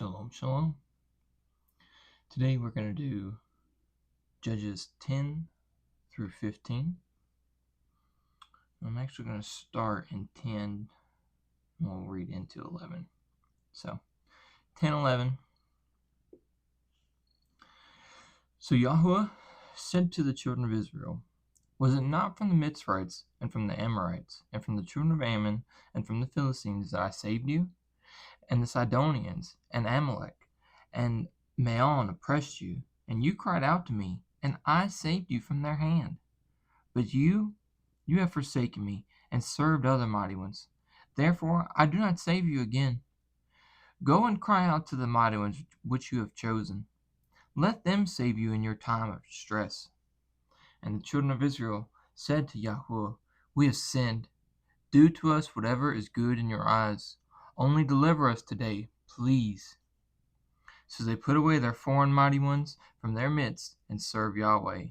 Shalom, shalom. Today we're going to do Judges 10 through 15. I'm actually going to start in 10 and we'll read into 11. So, 10, 11. So Yahweh said to the children of Israel, was it not from the Mitzrites and from the Amorites and from the children of Ammon and from the Philistines that I saved you? And the Sidonians and Amalek and Maon oppressed you, and you cried out to me, and I saved you from their hand. But you have forsaken me, and served other mighty ones. Therefore I do not save you again. Go and cry out to the mighty ones which you have chosen. Let them save you in your time of distress. And the children of Israel said to Yahweh, we have sinned. Do to us whatever is good in your eyes. Only deliver us today, please. So they put away their foreign mighty ones from their midst, and served Yahweh.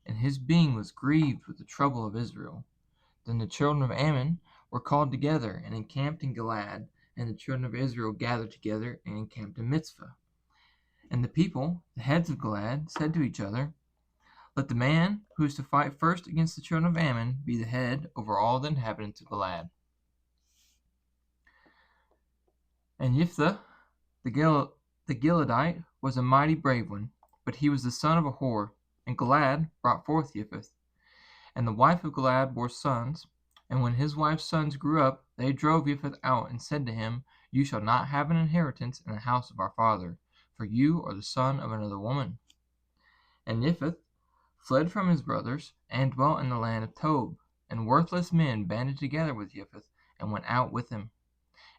And his being was grieved with the trouble of Israel. Then the children of Ammon were called together and encamped in Gilead, and the children of Israel gathered together and encamped in Mitzvah. And the people, the heads of Gilead, said to each other, let the man who is to fight first against the children of Ammon be the head over all the inhabitants of Gilead. And Jephthah the Gileadite was a mighty brave one, but he was the son of a whore, and Gilead brought forth Jephthah. And the wife of Gilead bore sons, and when his wife's sons grew up, they drove Jephthah out, and said to him, you shall not have an inheritance in the house of our father, for you are the son of another woman. And Jephthah fled from his brothers, and dwelt in the land of Tob, and worthless men banded together with Jephthah, and went out with him.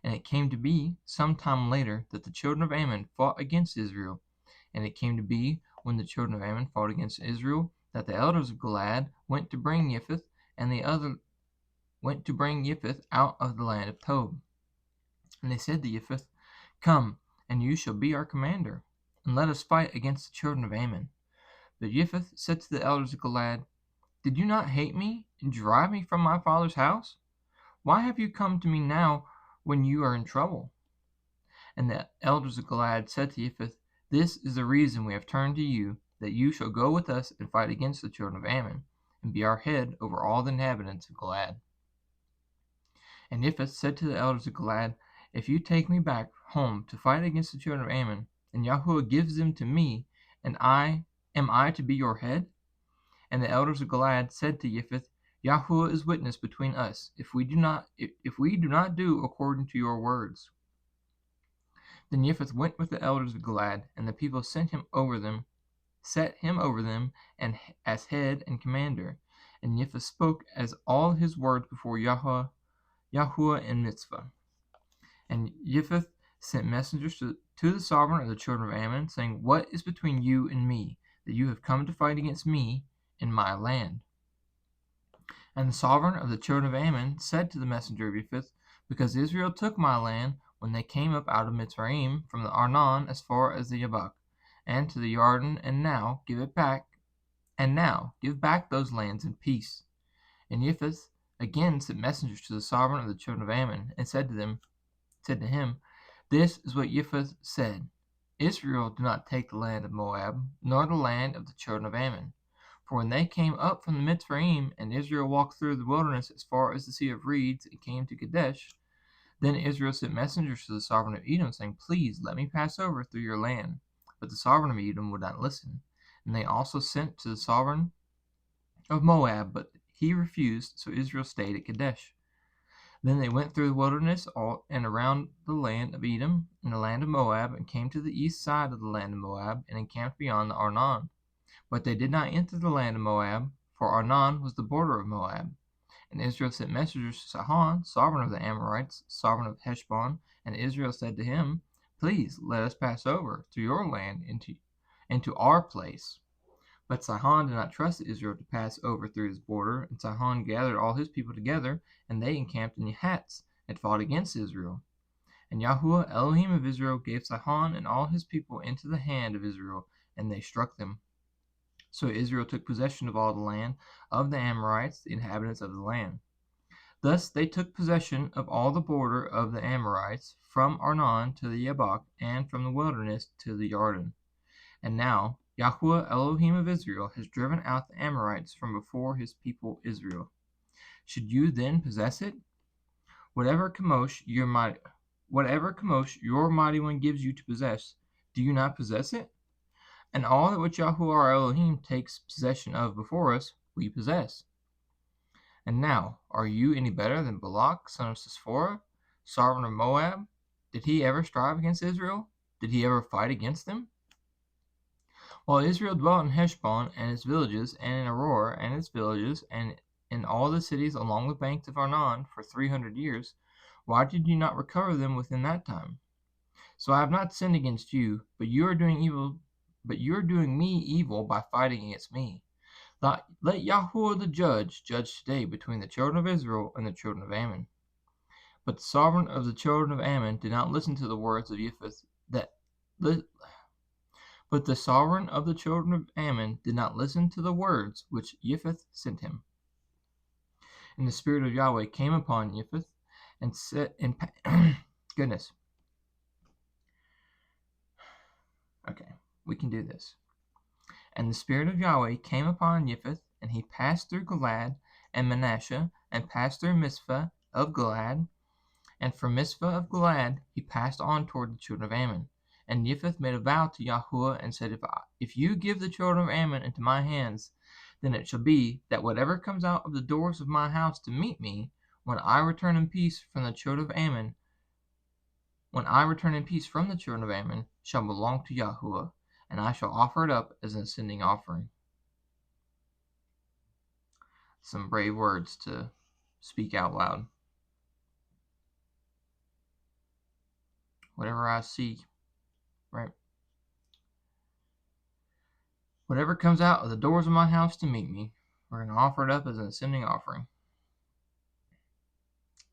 And it came to be, some time later, that the children of Ammon fought against Israel. And it came to be, when the children of Ammon fought against Israel, that the elders of Gilead went to bring Jephthah, and the other went to bring Jephthah out of the land of Tob. And they said to Jephthah, come, and you shall be our commander, and let us fight against the children of Ammon. But Jephthah said to the elders of Gilead, did you not hate me, and drive me from my father's house? Why have you come to me now when you are in trouble? And the elders of Gilead said to Jephthah, this is the reason we have turned to you, that you shall go with us and fight against the children of Ammon, and be our head over all the inhabitants of Gilead. And Jephthah said to the elders of Gilead, if you take me back home to fight against the children of Ammon, and Yahweh gives them to me, and am I to be your head? And the elders of Gilead said to Jephthah, Yahweh is witness between us, if we do not do according to your words. Then Jephthah went with the elders of Gilead, and the people set him over them, and as head and commander. And Jephthah spoke as all his words before Yahweh in Mitzvah. And Jephthah sent messengers to the sovereign of the children of Ammon, saying, what is between you and me, that you have come to fight against me in my land? And the sovereign of the children of Ammon said to the messenger of Jephthah, because Israel took my land when they came up out of Mitzrayim from the Arnon as far as the Yabok, and to the Jordan, and now give back those lands in peace. And Jephthah again sent messengers to the sovereign of the children of Ammon, and said to him, this is what Jephthah said, Israel did not take the land of Moab, nor the land of the children of Ammon. For when they came up from the Mitzrayim, and Israel walked through the wilderness as far as the Sea of Reeds, and came to Kadesh, then Israel sent messengers to the sovereign of Edom, saying, please let me pass over through your land. But the sovereign of Edom would not listen. And they also sent to the sovereign of Moab, but he refused, so Israel stayed at Kadesh. Then they went through the wilderness and around the land of Edom and the land of Moab, and came to the east side of the land of Moab, and encamped beyond the Arnon. But they did not enter the land of Moab, for Arnon was the border of Moab. And Israel sent messengers to Sihon, sovereign of the Amorites, sovereign of Heshbon, and Israel said to him, please let us pass over through your land into our place. But Sihon did not trust Israel to pass over through his border, and Sihon gathered all his people together, and they encamped in Yahatz, and fought against Israel. And Yahweh, Elohim of Israel, gave Sihon and all his people into the hand of Israel, and they struck them. So Israel took possession of all the land of the Amorites, the inhabitants of the land. Thus they took possession of all the border of the Amorites, from Arnon to the Jabbok, and from the wilderness to the Jordan. And now Yahweh Elohim of Israel has driven out the Amorites from before his people Israel. Should you then possess it? Whatever Kamosh your mighty one gives you to possess, do you not possess it? And all that which Yahweh our Elohim takes possession of before us, we possess. And now, are you any better than Balak, son of Sisera, sovereign of Moab? Did he ever strive against Israel? Did he ever fight against them? While Israel dwelt in Heshbon and its villages, and in Aroer and its villages, and in all the cities along the banks of Arnon for 300 years, why did you not recover them within that time? So I have not sinned against you, but you are doing evil. But you are doing me evil by fighting against me. Let Yahweh the judge today between the children of Israel and the children of Ammon. But the sovereign of the children of Ammon did not listen to the words of Jephthah. But the sovereign of the children of Ammon did not listen to the words which Jephthah sent him. And the spirit of Yahweh came upon Jephthah, and said, goodness. Okay, we can do this. And the spirit of Yahweh came upon Jephthah, and he passed through Gilad and Manasseh, and passed through Mizpah of Gilad, and from Mizpah of Gilad he passed on toward the children of Ammon. And Jephthah made a vow to Yahweh, and said, If you give the children of Ammon into my hands, then it shall be that whatever comes out of the doors of my house to meet me, when I return in peace from the children of Ammon, shall belong to Yahweh, and I shall offer it up as an ascending offering. Some brave words to speak out loud. Whatever I see, right? Whatever comes out of the doors of my house to meet me, we're going to offer it up as an ascending offering.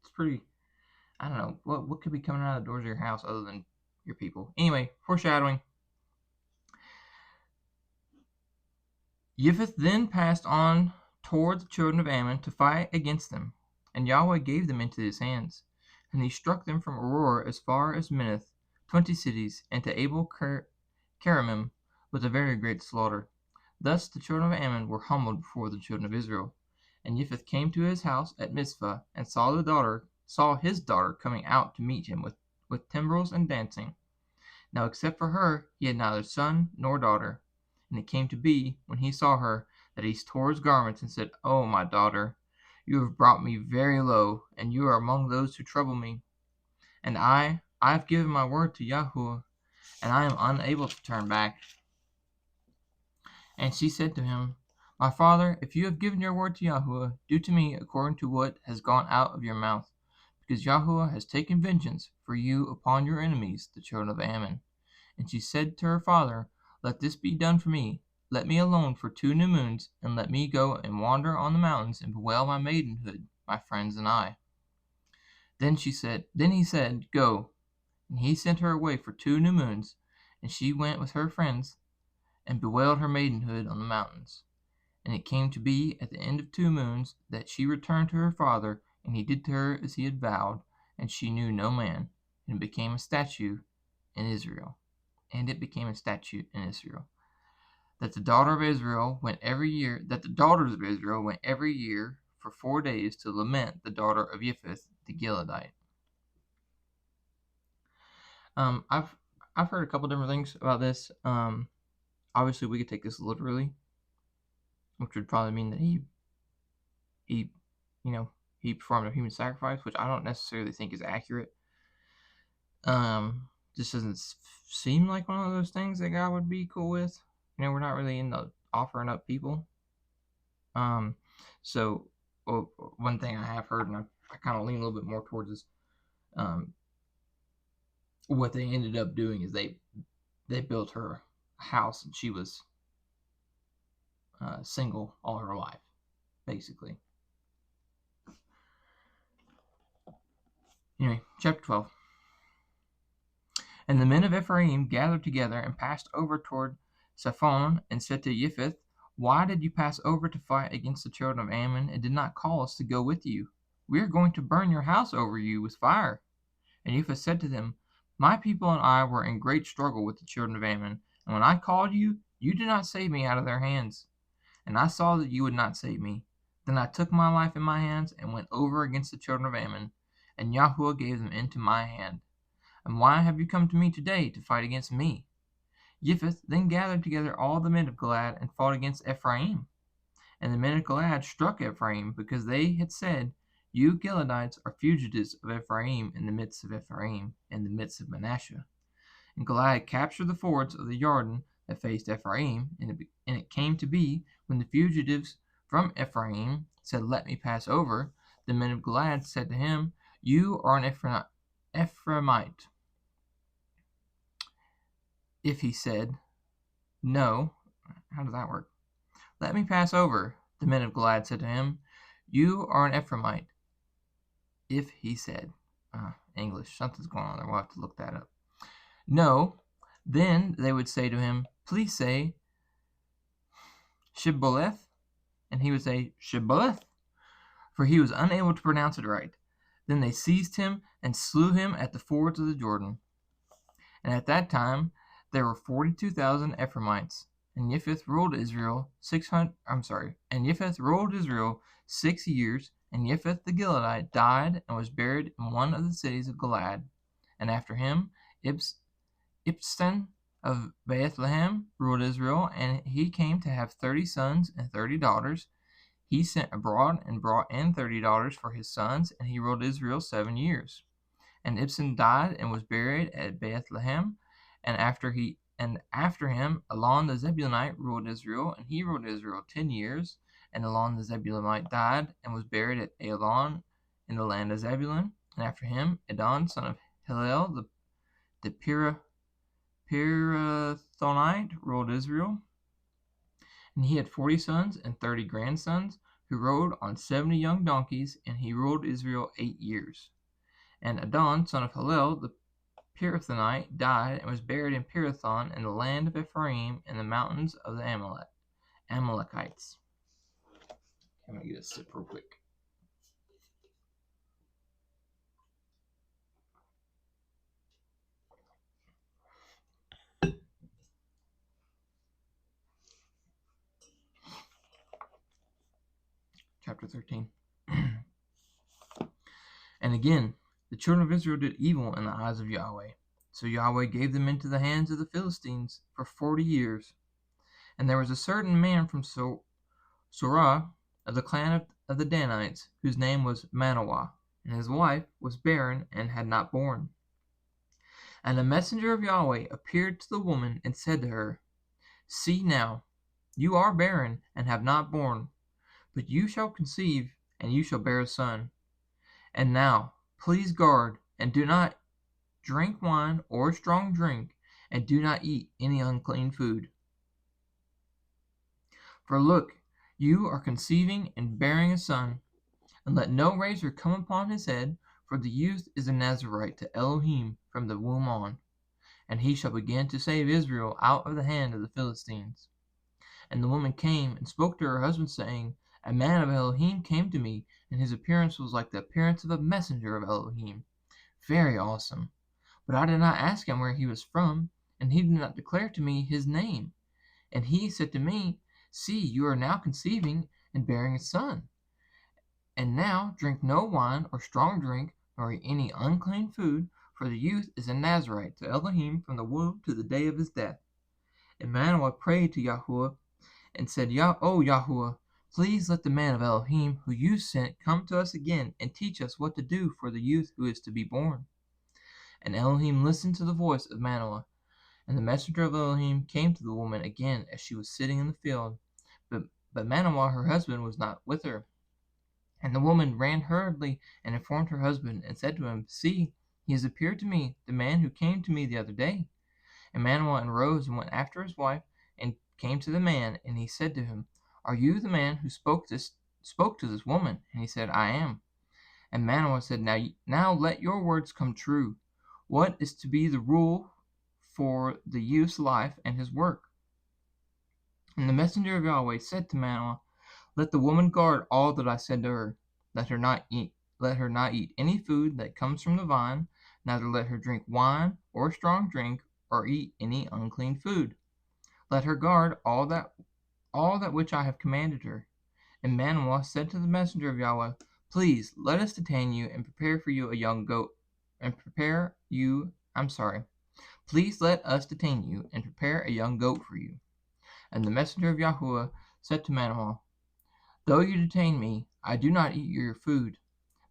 It's pretty, I don't know, what could be coming out of the doors of your house other than your people? Anyway, foreshadowing. Jephthah then passed on toward the children of Ammon to fight against them, and Yahweh gave them into his hands. And he struck them from Aroer as far as Minnith, 20 cities, and to Abel Keramim with a very great slaughter. Thus the children of Ammon were humbled before the children of Israel. And Jephthah came to his house at Mizpah, and saw his daughter coming out to meet him with timbrels and dancing. Now except for her he had neither son nor daughter. And it came to be, when he saw her, that he tore his garments, and said, O my daughter, you have brought me very low, and you are among those who trouble me. And I have given my word to Yahweh, and I am unable to turn back. And she said to him, My father, if you have given your word to Yahweh, do to me according to what has gone out of your mouth, because Yahweh has taken vengeance for you upon your enemies, the children of Ammon. And she said to her father, Let this be done for me. Let me alone for 2 new moons, and let me go and wander on the mountains and bewail my maidenhood, my friends and I. Then he said, Go. And he sent her away for 2 new moons, and she went with her friends and bewailed her maidenhood on the mountains. And it came to be at the end of 2 moons that she returned to her father, and he did to her as he had vowed, and she knew no man, and it became a statute in Israel. That the daughters of Israel went every year for 4 days to lament the daughter of Jephthah the Gileadite. I've heard a couple different things about this. Obviously, we could take this literally, which would probably mean that he performed a human sacrifice, which I don't necessarily think is accurate. Just doesn't seem like one of those things that God would be cool with. We're not really into offering up people. So one thing I have heard, and I kind of lean a little bit more towards this, what they ended up doing is they built her a house, and she was single all her life, basically. Anyway, chapter 12. And the men of Ephraim gathered together and passed over toward Saphon, and said to Jephthah, Why did you pass over to fight against the children of Ammon, and did not call us to go with you? we are going to burn your house over you with fire. And Jephthah said to them, My people and I were in great struggle with the children of Ammon, and when I called you, you did not save me out of their hands. And I saw that you would not save me. Then I took my life in my hands and went over against the children of Ammon, and Yahuwah gave them into my hand. And why have you come to me today to fight against me? Jephthah then gathered together all the men of Gilead and fought against Ephraim. And the men of Gilead struck Ephraim, because they had said, You Gileadites are fugitives of Ephraim, in the midst of Ephraim, in the midst of Manasseh. And Gilead captured the fords of the Jordan that faced Ephraim, and it came to be, when the fugitives from Ephraim said, Let me pass over, the men of Gilead said to him, You are an Ephraimite. If he said, No, how does that work? Let me pass over, the men of Gilead said to him, You are an Ephraimite. If he said, English, something's going on there, we'll have to look that up. No, then they would say to him, Please say, Shibboleth, and he would say, Shibboleth, for he was unable to pronounce it right. Then they seized him and slew him at the fords of the Jordan. And at that time there were 42,000 Ephraimites. And Jephthah ruled Israel 6 years. And Jephthah the Gileadite died and was buried in one of the cities of Gilead. And after him, Ibzan of Bethlehem ruled Israel, and he came to have 30 sons and 30 daughters. He sent abroad and brought in 30 daughters for his sons, and he ruled Israel 7 years. And Ibzan died and was buried at Bethlehem. And after him, Elon the Zebulunite ruled Israel, and he ruled Israel 10 years. And Elon the Zebulunite died and was buried at Elon in the land of Zebulun. And after him, Edon, son of Hillel the Pirathonite, ruled Israel. And he had 40 sons and 30 grandsons, who rode on 70 young donkeys, and he ruled Israel 8 years. And Adon, son of Hillel the Pirathonite, died and was buried in Pirathon in the land of Ephraim, in the mountains of the Amalekites. I'm going to get a sip real quick. Chapter 13. And again, the children of Israel did evil in the eyes of Yahweh. So Yahweh gave them into the hands of the Philistines for 40 years. And there was a certain man from Sorah, of the clan of the Danites, whose name was Manoah, and his wife was barren and had not borne. And a messenger of Yahweh appeared to the woman and said to her, See now, you are barren and have not borne, but you shall conceive, and you shall bear a son. And now, please guard, and do not drink wine or strong drink, and do not eat any unclean food. For look, you are conceiving and bearing a son, and let no razor come upon his head, for the youth is a Nazarite to Elohim from the womb on, and he shall begin to save Israel out of the hand of the Philistines. And the woman came and spoke to her husband, saying, A man of Elohim came to me, and his appearance was like the appearance of a messenger of Elohim, very awesome. But I did not ask him where he was from, and he did not declare to me his name. And he said to me, See, you are now conceiving and bearing a son. And now drink no wine or strong drink, nor eat any unclean food, for the youth is a Nazarite to Elohim from the womb to the day of his death. And Manoah prayed to Yahuwah and said, O Yahuwah, please let the man of Elohim who you sent come to us again and teach us what to do for the youth who is to be born. And Elohim listened to the voice of Manoah. And the messenger of Elohim came to the woman again as she was sitting in the field. But Manoah, her husband, was not with her. And the woman ran hurriedly and informed her husband, and said to him, See, he has appeared to me, the man who came to me the other day. And Manoah arose and went after his wife, and came to the man, and he said to him, Are you the man who spoke to this woman? And he said, I am. And Manoah said, Now let your words come true. What is to be the rule for the youth's life and his work? And the messenger of Yahweh said to Manoah, Let the woman guard all that I said to her. Let her not eat let her not eat any food that comes from the vine, neither let her drink wine or strong drink, or eat any unclean food. Let her guard all that which I have commanded her. And Manoah said to the messenger of Yahweh, Please let us detain you and prepare for you a young goat, and prepare you, I'm sorry, please let us detain you and prepare a young goat for you. And the messenger of Yahweh said to Manoah, Though you detain me, I do not eat your food.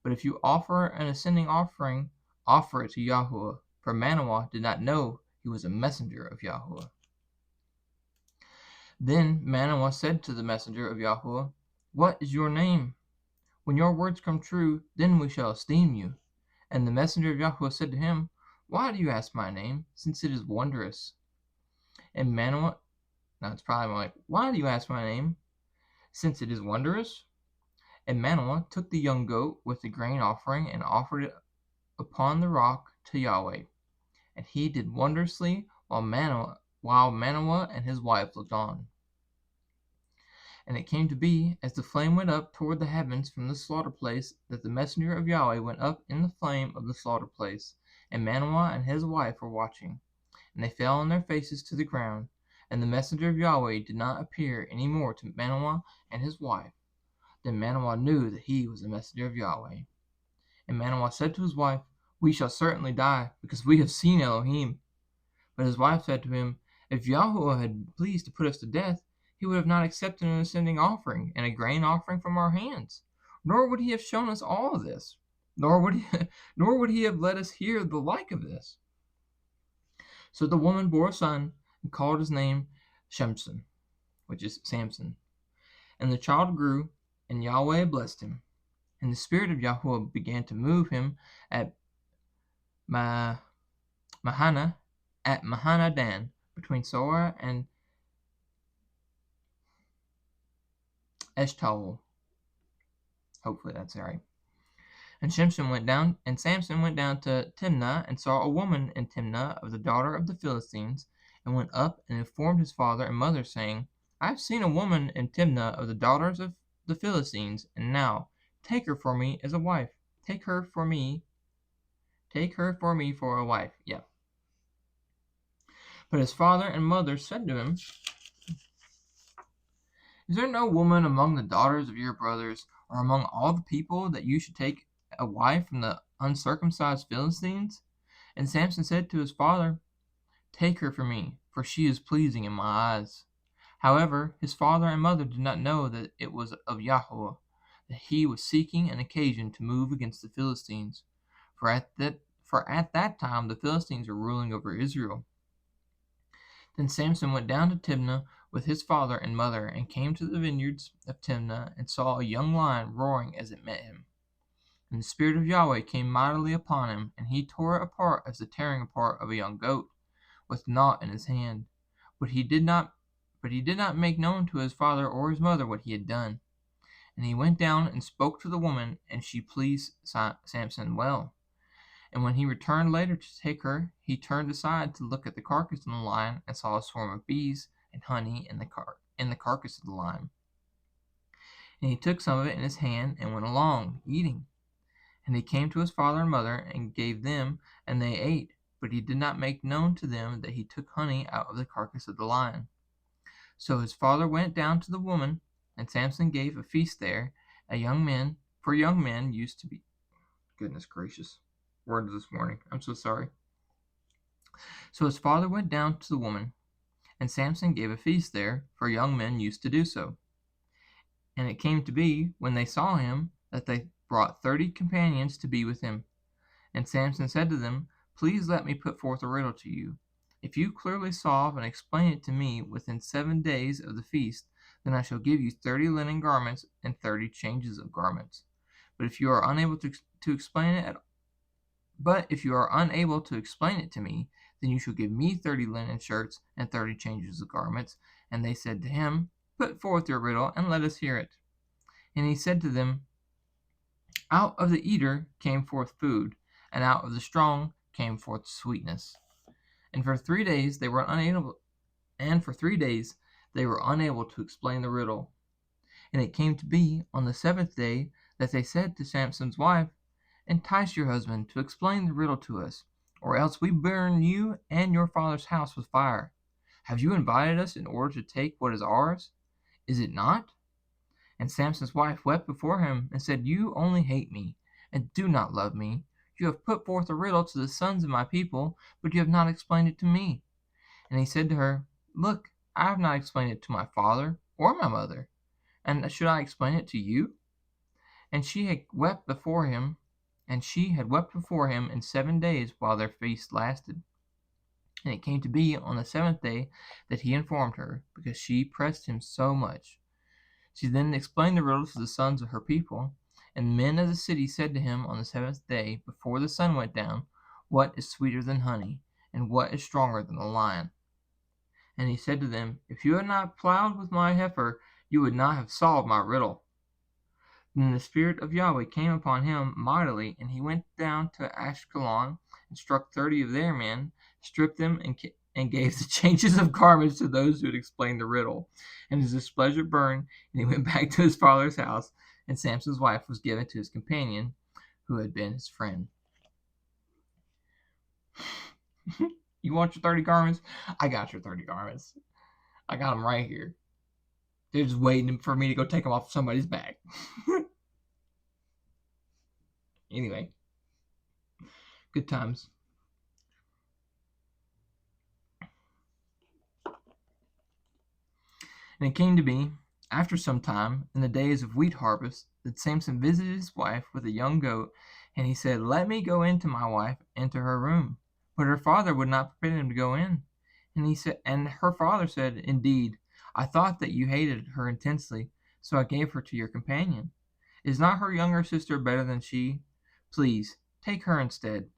But if you offer an ascending offering, offer it to Yahweh. For Manoah did not know he was a messenger of Yahweh. Then Manoah said to the messenger of Yahweh, What is your name? When your words come true, then we shall esteem you. And the messenger of Yahweh said to him, Why do you ask my name, since it is wondrous? And Manoah, now it's probably more like, Why do you ask my name, since it is wondrous? And Manoah took the young goat with the grain offering and offered it upon the rock to Yahweh. And he did wondrously while Manoah and his wife looked on. And it came to be, as the flame went up toward the heavens from the slaughter place, that the messenger of Yahweh went up in the flame of the slaughter place. And Manoah and his wife were watching. And they fell on their faces to the ground. And the messenger of Yahweh did not appear any more to Manoah and his wife. Then Manoah knew that he was the messenger of Yahweh. And Manoah said to his wife, We shall certainly die, because we have seen Elohim. But his wife said to him, If Yahweh had been pleased to put us to death, he would have not accepted an ascending offering and a grain offering from our hands, nor would he have shown us all of this, nor would he have let us hear the like of this. So the woman bore a son and called his name Samson, which is Samson. And the child grew, and Yahweh blessed him. And the spirit of Yahweh began to move him at Mahanadan, between Sora and Eshtaol. Hopefully that's right. And Samson went down to Timnah, and saw a woman in Timnah of the daughter of the Philistines, and went up and informed his father and mother, saying, I have seen a woman in Timnah of the daughters of the Philistines, and now take her for me as a wife. Take her for me for a wife. Yeah. But his father and mother said to him, Is there no woman among the daughters of your brothers, or among all the people, that you should take a wife from the uncircumcised Philistines? And Samson said to his father, Take her for me, for she is pleasing in my eyes. However, his father and mother did not know that it was of Yahweh, that he was seeking an occasion to move against the Philistines. For at that time the Philistines were ruling over Israel. Then Samson went down to Timnah with his father and mother, and came to the vineyards of Timnah, and saw a young lion roaring as it met him. And the Spirit of Yahweh came mightily upon him, and he tore it apart as the tearing apart of a young goat, with naught in his hand. But he did not make known to his father or his mother what he had done. And he went down and spoke to the woman, and she pleased Samson well. And when he returned later to take her, he turned aside to look at the carcass of the lion, and saw a swarm of bees and honey in the carcass of the lion. And he took some of it in his hand, and went along, eating. And he came to his father and mother, and gave them, and they ate. But he did not make known to them that he took honey out of the carcass of the lion. So his father went down to the woman, and Samson gave a feast there, young men used to be. Goodness gracious. Words this morning. I'm so sorry. So his father went down to the woman, and Samson gave a feast there, for young men used to do so. And it came to be, when they saw him, that they brought 30 companions to be with him. And Samson said to them, Please let me put forth a riddle to you. If you clearly solve and explain it to me within 7 days of the feast, then I shall give you 30 linen garments and 30 changes of garments. But if you are unable to explain it to me, then you shall give me 30 linen shirts and 30 changes of garments. And they said to him, Put forth your riddle, and let us hear it. And he said to them, Out of the eater came forth food, and out of the strong came forth sweetness. And for 3 days they were unable to explain the riddle. And it came to be on the 7th day that they said to Samson's wife, entice your husband to explain the riddle to us, or else we burn you and your father's house with fire. Have you invited us in order to take what is ours? Is it not?" And Samson's wife wept before him and said, "You only hate me, and do not love me. You have put forth a riddle to the sons of my people, but you have not explained it to me." And he said to her, "Look, I have not explained it to my father or my mother, and should I explain it to you?" And she had wept before him, in 7 days while their feast lasted. And it came to be on the seventh day that he informed her, because she pressed him so much. She then explained the riddle to the sons of her people, and the men of the city said to him on the seventh day, before the sun went down, "What is sweeter than honey, and what is stronger than a lion?" And he said to them, "If you had not plowed with my heifer, you would not have solved my riddle." Then the Spirit of Yahweh came upon him mightily, and he went down to Ashkelon and struck 30 of their men, stripped them, and gave the changes of garments to those who had explained the riddle. And his displeasure burned, and he went back to his father's house, and Samson's wife was given to his companion, who had been his friend. You want your 30 garments? I got your 30 garments. I got them right here. They're just waiting for me to go take them off somebody's back. Anyway, good times. And it came to be, after some time, in the days of wheat harvest, that Samson visited his wife with a young goat, and he said, "Let me go in to my wife into her room." But her father would not permit him to go in. And her father said, "Indeed, I thought that you hated her intensely, so I gave her to your companion. Is not her younger sister better than she? Please, take her instead."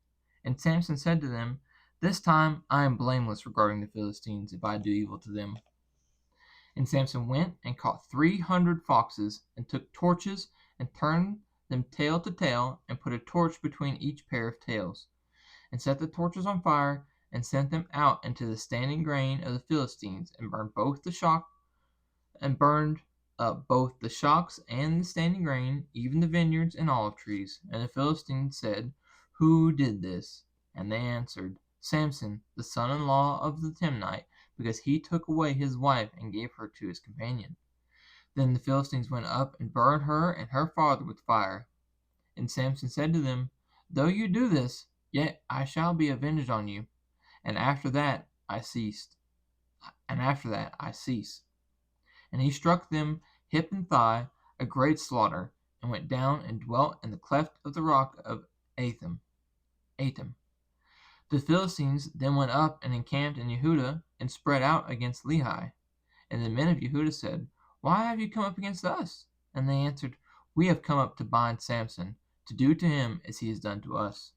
And Samson said to them, "This time I am blameless regarding the Philistines, if I do evil to them." And Samson went and caught 300 foxes, and took torches, and turned them tail to tail, and put a torch between each pair of tails, and set the torches on fire, and sent them out into the standing grain of the Philistines, and burned up both the shocks and the standing grain, even the vineyards and olive trees. And the Philistines said, "Who did this?" And they answered, "Samson, the son-in-law of the Timnite, because he took away his wife and gave her to his companion." Then the Philistines went up and burned her and her father with fire. And Samson said to them, "Though you do this, yet I shall be avenged on you." And after that I cease. And he struck them hip and thigh, a great slaughter, and went down and dwelt in the cleft of the rock of Atham. The Philistines then went up and encamped in Yehudah, and spread out against Lehi. And the men of Yehudah said, "Why have you come up against us?" And they answered, "We have come up to bind Samson, to do to him as he has done to us."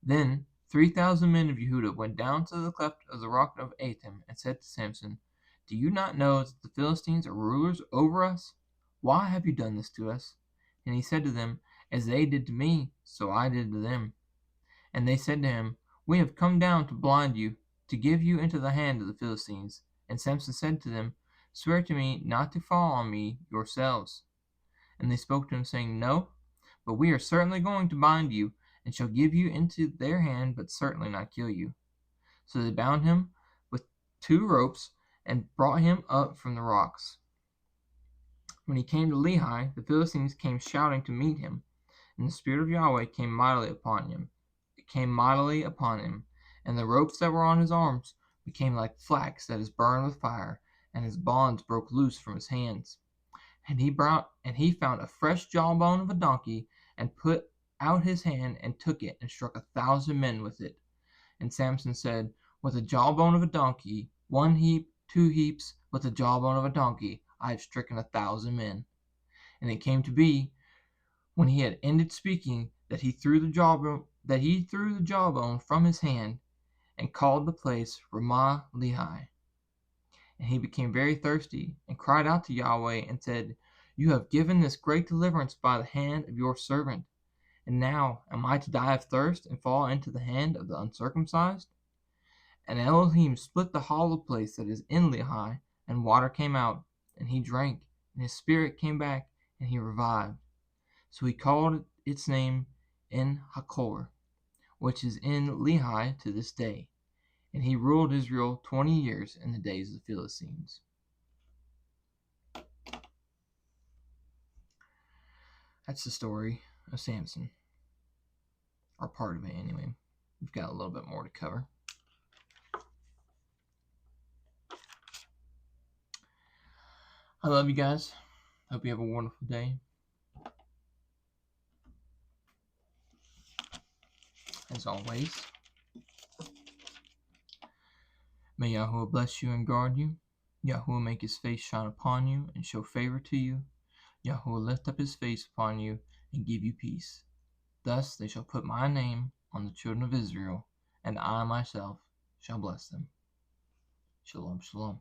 Then 3,000 men of Yehudah went down to the cleft of the rock of Atham, and said to Samson, "Do you not know that the Philistines are rulers over us? Why have you done this to us?" And he said to them, "As they did to me, so I did to them." And they said to him, "We have come down to blind you, to give you into the hand of the Philistines." And Samson said to them, "Swear to me not to fall on me yourselves." And they spoke to him, saying, "No, but we are certainly going to bind you, and shall give you into their hand, but certainly not kill you." So they bound him with 2 ropes, and brought him up from the rocks. When he came to Lehi, the Philistines came shouting to meet him, and the Spirit of Yahweh came mightily upon him. And the ropes that were on his arms became like flax that is burned with fire, and his bonds broke loose from his hands. And he found a fresh jawbone of a donkey, and put out his hand and took it, and struck 1,000 men with it. And Samson said, "With a jawbone of a donkey, 1 heap, 2 heaps, with the jawbone of a donkey, I have stricken 1,000 men." And it came to be, when he had ended speaking, that he threw the jawbone from his hand, and called the place Ramah Lehi. And he became very thirsty, and cried out to Yahweh, and said, "You have given this great deliverance by the hand of your servant. And now am I to die of thirst, and fall into the hand of the uncircumcised?" And Elohim split the hollow place that is in Lehi, and water came out, and he drank, and his spirit came back, and he revived. So he called its name in Hakor, which is in Lehi to this day. And he ruled Israel 20 years in the days of the Philistines. That's the story of Samson. Or part of it, anyway. We've got a little bit more to cover. I love you guys. Hope you have a wonderful day. As always, may Yahuwah bless you and guard you. Yahuwah make his face shine upon you and show favor to you. Yahuwah lift up his face upon you and give you peace. Thus they shall put my name on the children of Israel, and I myself shall bless them. Shalom, shalom.